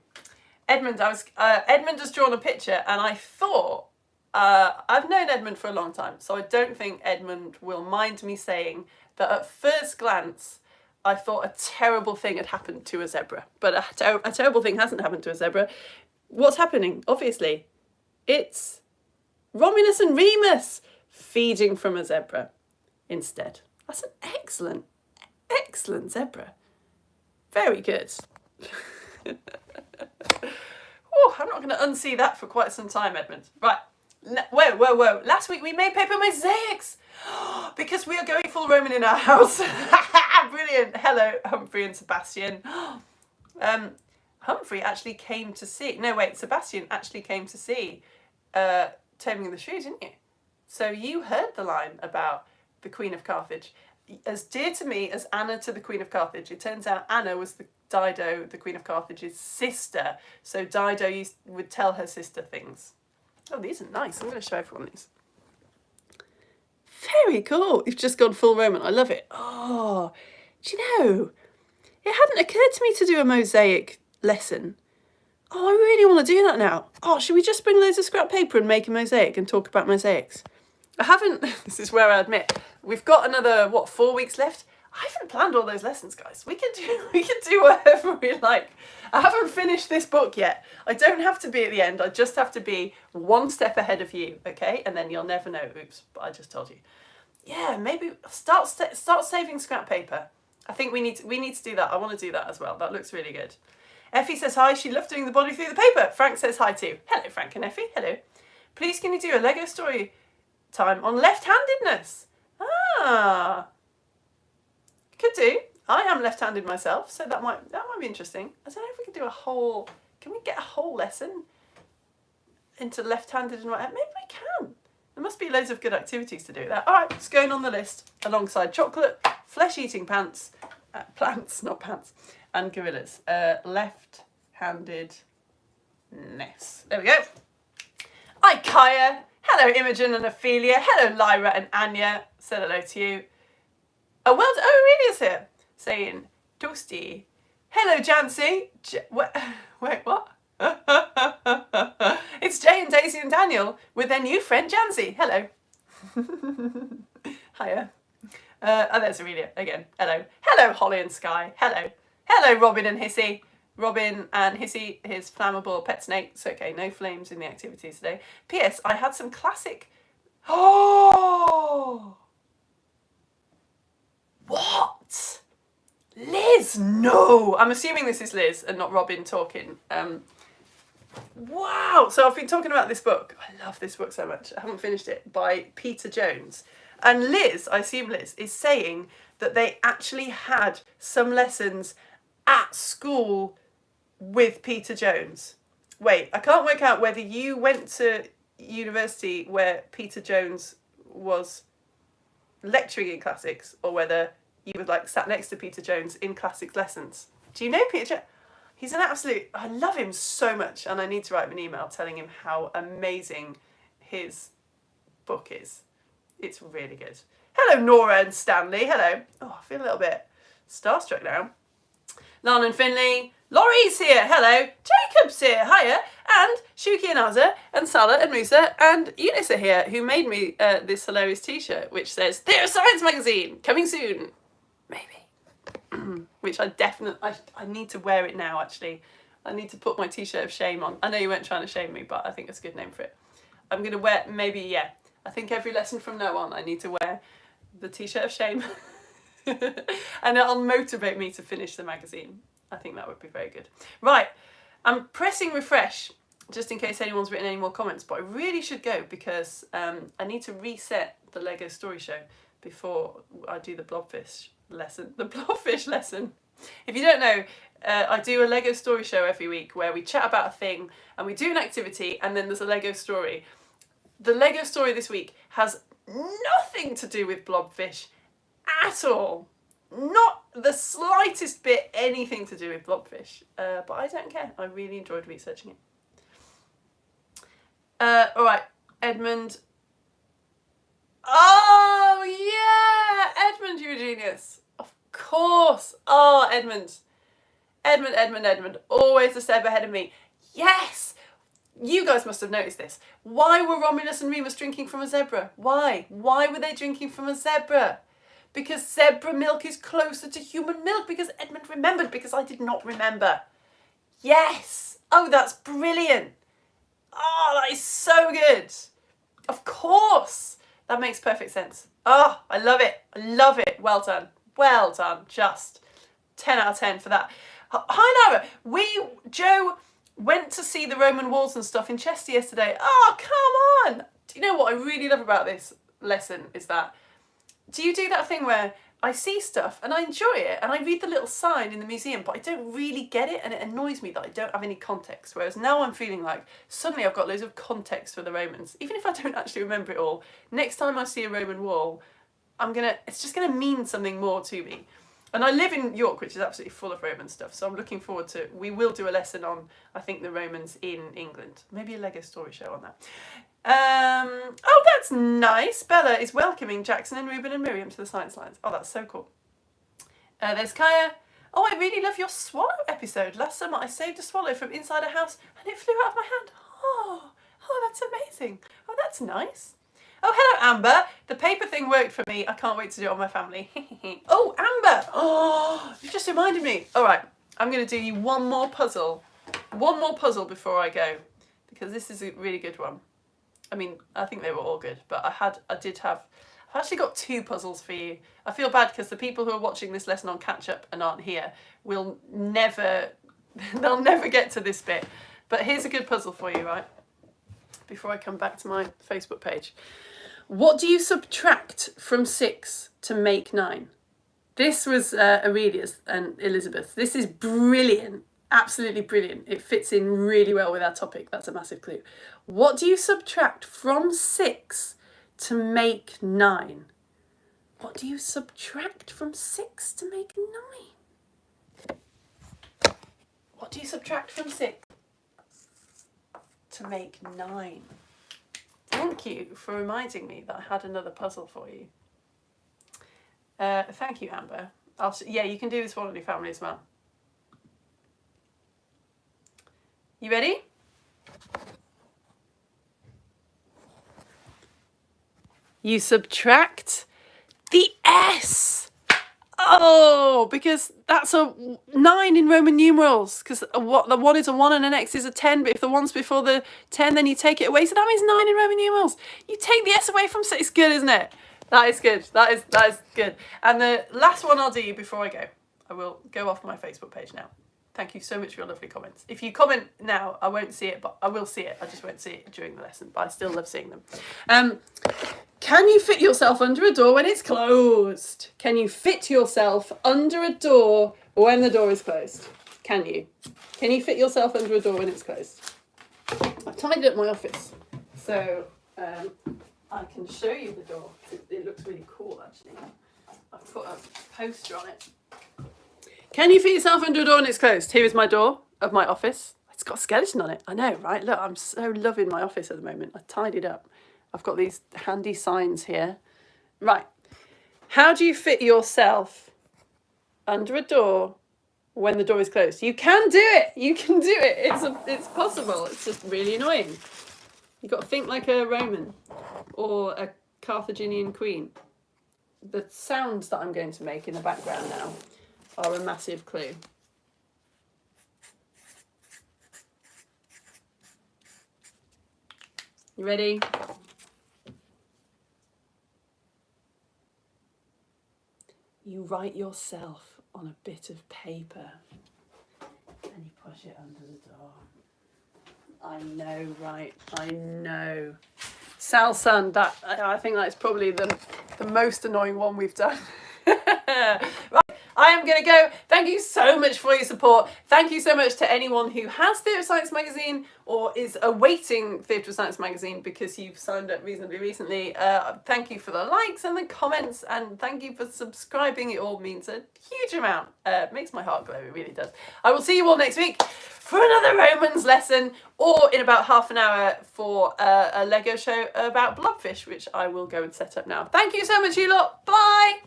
Edmund has drawn a picture, and I thought, I've known Edmund for a long time, so I don't think Edmund will mind me saying that at first glance, I thought a terrible thing had happened to a zebra. But a terrible thing hasn't happened to a zebra. What's happening? Obviously, it's Romulus and Remus feeding from a zebra instead. That's an excellent, excellent zebra. Very good. Oh, I'm not going to unsee that for quite some time, Edmund. Right. Whoa. Last week we made paper mosaics because we are going full Roman in our house. Brilliant. Hello, Humphrey and Sebastian. Humphrey actually came to see. No, wait, Sebastian actually came to see Taming of the Shrews, didn't you? So you heard the line about the Queen of Carthage. As dear to me as Anna to the Queen of Carthage, it turns out Anna was Dido, the Queen of Carthage's sister. So Dido would tell her sister things. Oh, these are nice. I'm going to show everyone these. Very cool. You've just gone full Roman. I love it. Oh, do you know, it hadn't occurred to me to do a mosaic lesson. Oh, I really want to do that now. Oh, should we just bring loads of scrap paper and make a mosaic and talk about mosaics? I haven't, this is where I admit, we've got another, 4 weeks left? I haven't planned all those lessons, guys. We can do whatever we like. I haven't finished this book yet. I don't have to be at the end. I just have to be one step ahead of you, okay? And then you'll never know. Oops, but I just told you. Yeah, maybe start saving scrap paper. I think we need to do that. I want to do that as well. That looks really good. Effie says hi. She loved doing the body through the paper. Frank says hi too. Hello, Frank and Effie. Hello. Please, can you do a Lego story time on left-handedness? Ah. Could do. I am left-handed myself, so that might be interesting. I don't know if we could do a whole. Can we get a whole lesson into left-handed and right? Maybe we can. There must be loads of good activities to do that. All right, it's going on the list alongside chocolate, flesh-eating plants, not pants, and gorillas. Left-handedness. There we go. Hi, Kaya. Hello, Imogen and Ophelia. Hello, Lyra and Anya. Said hello to you. Oh, well, Aurelia's here, saying, toasty. Hello, Jancy. Wait, what? It's Jay and Daisy and Daniel with their new friend, Jancy. Hello. Hiya. Oh, there's Aurelia again. Hello. Hello, Holly and Sky. Hello. Hello, Robin and Hissy. Robin and Hissy, his flammable pet snake. It's okay, no flames in the activities today. P.S. I had some classic... Oh! What? Liz? No! I'm assuming this is Liz and not Robin talking. Wow! So I've been talking about this book. I love this book so much. I haven't finished it. By Peter Jones. And Liz, I assume Liz, is saying that they actually had some lessons at school with Peter Jones. Wait, I can't work out whether you went to university where Peter Jones was lecturing in classics or whether you were like sat next to Peter Jones in classics lessons. Do you know Peter Jones? He's an absolute, I love him so much, and I need to write him an email telling him how amazing his book is. It's really good. Hello, Nora and Stanley. Hello. Oh, I feel a little bit starstruck now. Lana and Finley. Laurie's here. Hello. Jacob's here. Hiya. And Shuki and Azza and Salah and Musa and Eunice are here, who made me this hilarious t-shirt which says Theatre Science Magazine coming soon. Maybe. Which I need to wear it now, actually. I need to put my t-shirt of shame on. I know you weren't trying to shame me, but I think that's a good name for it. I'm going to wear, maybe, yeah. I think every lesson from now on I need to wear the t-shirt of shame. And it'll motivate me to finish the magazine. I think that would be very good. Right, I'm pressing refresh just in case anyone's written any more comments, but I really should go because I need to reset the Lego Story Show before I do the blobfish lesson. The blobfish lesson. If you don't know, I do a Lego Story Show every week where we chat about a thing and we do an activity and then there's a Lego story. The Lego story this week has nothing to do with blobfish at all. Not the slightest bit anything to do with blobfish, but I don't care. I really enjoyed researching it. All right, Edmund. Oh yeah, Edmund, you're a genius. Of course. Oh, Edmund. Edmund. Always a step ahead of me. Yes. You guys must have noticed this. Why were Romulus and Remus drinking from a zebra? Why? Why were they drinking from a zebra? Because zebra milk is closer to human milk. Because Edmund remembered. Because I did not remember. Yes. Oh, that's brilliant. Oh, that is so good. Of course! That makes perfect sense. Oh, I love it. I love it. Well done. Well done. Just 10 out of 10 for that. Hi, Lara. Joe went to see the Roman walls and stuff in Chester yesterday. Oh, come on. Do you know what I really love about this lesson is that, do you do that thing where I see stuff and I enjoy it and I read the little sign in the museum, but I don't really get it and it annoys me that I don't have any context. Whereas now I'm feeling like suddenly I've got loads of context for the Romans. Even if I don't actually remember it all, next time I see a Roman wall, it's just gonna mean something more to me. And I live in York, which is absolutely full of Roman stuff, so I'm looking forward to, we will do a lesson on, I think, the Romans in England. Maybe a Lego story show on that. Oh, that's nice. Bella is welcoming Jackson and Ruben and Miriam to the Science Lines. Oh, that's so cool. There's Kaya. Oh, I really love your swallow episode. Last summer I saved a swallow from inside a house and it flew out of my hand. Oh, that's amazing. Oh, that's nice. Oh, hello, Amber. The paper thing worked for me. I can't wait to do it on my family. Oh, Amber. Oh, you just reminded me. All right, I'm going to do you one more puzzle. One more puzzle before I go, because this is a really good one. I mean, I think they were all good, but I've actually got 2 puzzles for you. I feel bad because the people who are watching this lesson on catch up and aren't here they'll never get to this bit. But here's a good puzzle for you, right? Before I come back to my Facebook page. What do you subtract from 6 to make 9? This was Aurelius and Elizabeth. This is brilliant. Absolutely brilliant. It fits in really well with our topic. That's a massive clue. What do you subtract from 6 to make 9? What do you subtract from 6 to make 9? What do you subtract from 6 to make 9? Thank you for reminding me that I had another puzzle for you. Thank you, Amber. Yeah, you can do this one on your family as well. You ready? You subtract the S. Oh, because that's a 9 in Roman numerals. Because the 1 is a 1 and an X is a 10. But if the 1's before the 10, then you take it away. So that means 9 in Roman numerals. You take the S away from 6. It's good, isn't it? That is good. That is good. And the last one I'll do before I go. I will go off my Facebook page now. Thank you so much for your lovely comments. If you comment now, I won't see it, but I will see it. I just won't see it during the lesson, but I still love seeing them. Can you fit yourself under a door when it's closed? Can you fit yourself under a door when the door is closed? Can you? Can you fit yourself under a door when it's closed? I've tidied up my office, so I can show you the door. It looks really cool, actually. I've put a poster on it. Can you fit yourself under a door when it's closed? Here is my door of my office. It's got a skeleton on it. I know, right? Look, I'm so loving my office at the moment. I tidied up. I've got these handy signs here. Right. How do you fit yourself under a door when the door is closed? You can do it. You can do it. It's possible. It's just really annoying. You've got to think like a Roman or a Carthaginian queen. The sounds that I'm going to make in the background now are a massive clue. You ready? You write yourself on a bit of paper and you push it under the door. I know, right? I know. Sal's son, I think that is probably the most annoying one we've done. Right, I am going to go. Thank you so much for your support. Thank you so much to anyone who has Theatre of Science magazine or is awaiting Theatre of Science magazine because you've signed up reasonably recently. Thank you for the likes and the comments, and thank you for subscribing. It all means a huge amount. It makes my heart glow, it really does. I will see you all next week for another Romans lesson, or in about half an hour for a Lego show about blobfish, which I will go and set up now. Thank you so much, you lot. Bye.